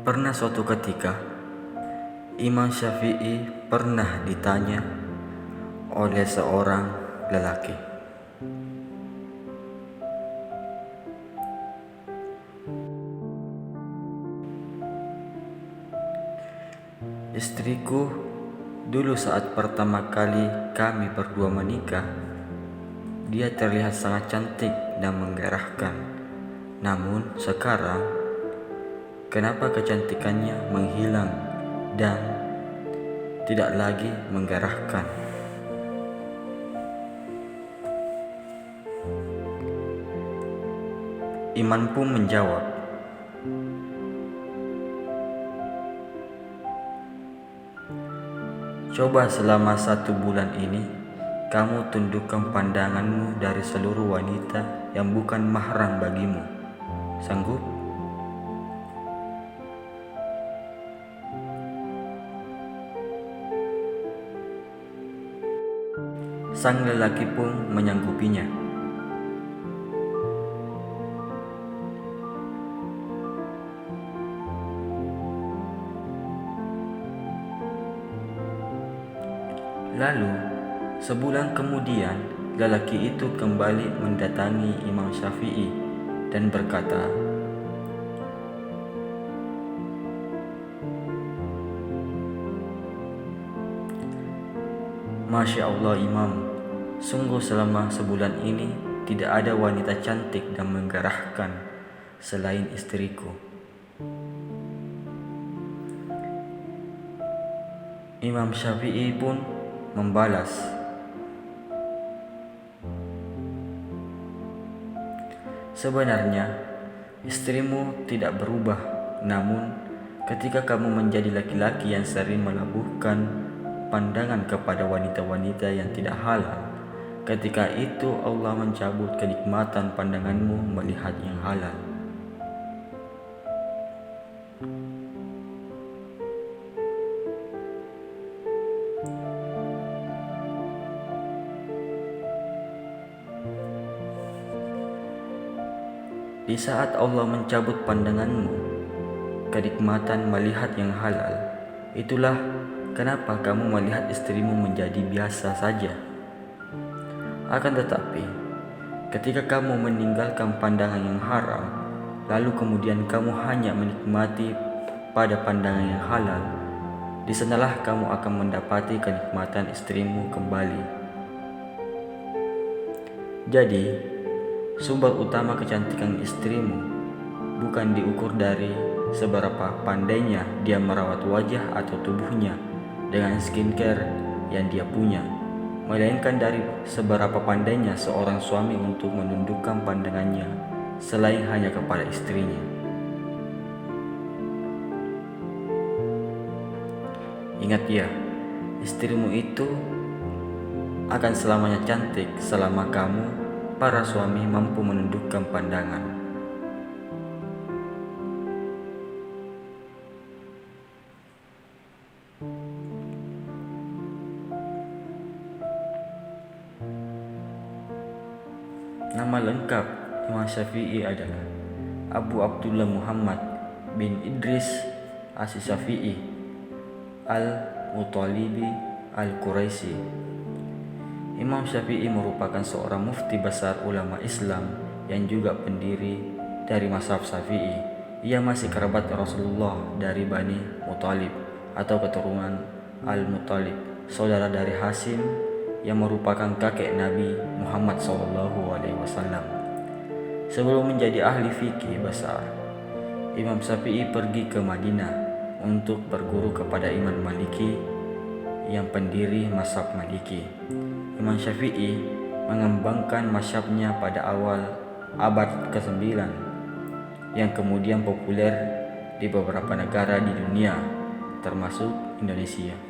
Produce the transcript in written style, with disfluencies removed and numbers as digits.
Pernah suatu ketika, Imam Syafi'i pernah ditanya oleh seorang lelaki, "Istriku, dulu saat pertama kali kami berdua menikah, dia terlihat sangat cantik dan menggairahkan. Namun sekarang, kenapa kecantikannya menghilang dan tidak lagi menggairahkan?" Iman pun menjawab, "Coba selama 1 bulan ini, kamu tundukkan pandanganmu dari seluruh wanita yang bukan mahram bagimu. Sanggup?" Sang lelaki pun menyanggupinya. Lalu, sebulan kemudian, lelaki itu kembali mendatangi Imam Syafi'i dan berkata, "Masya Allah Imam, sungguh selama sebulan ini tidak ada wanita cantik dan menggairahkan selain istriku." Imam Syafi'i pun membalas, "Sebenarnya istrimu tidak berubah, namun ketika kamu menjadi laki-laki yang sering melabuhkan pandangan kepada wanita-wanita yang tidak halal, ketika itu Allah mencabut kenikmatan pandanganmu melihat yang halal." Di saat Allah mencabut pandanganmu kenikmatan melihat yang halal, itulah kenapa kamu melihat istrimu menjadi biasa saja. Akan tetapi, ketika kamu meninggalkan pandangan yang haram, lalu kemudian kamu hanya menikmati pada pandangan yang halal, di sanalah kamu akan mendapati kenikmatan istrimu kembali. Jadi, sumber utama kecantikan istrimu bukan diukur dari seberapa pandainya dia merawat wajah atau tubuhnya dengan skincare yang dia punya, melainkan dari seberapa pandainya seorang suami untuk menundukkan pandangannya selain hanya kepada istrinya. Ingat ya, istrimu itu akan selamanya cantik selama kamu para suami mampu menundukkan pandangan. Nama lengkap Imam Syafi'i adalah Abu Abdullah Muhammad bin Idris As-Syafi'i Al-Muttalibi Al-Quraisy. Imam Syafi'i merupakan seorang mufti besar ulama Islam yang juga pendiri dari mazhab Syafi'i. Ia masih kerabat Rasulullah dari Bani Muthalib atau keturunan Al-Muthalib, saudara dari Hashim yang merupakan kakek Nabi Muhammad SAW. Sebelum menjadi ahli fikih besar, Imam Syafi'i pergi ke Madinah untuk berguru kepada Imam Maliki yang pendiri mazhab Maliki. Imam Syafi'i mengembangkan mazhabnya pada awal abad ke-9 yang kemudian populer di beberapa negara di dunia termasuk Indonesia.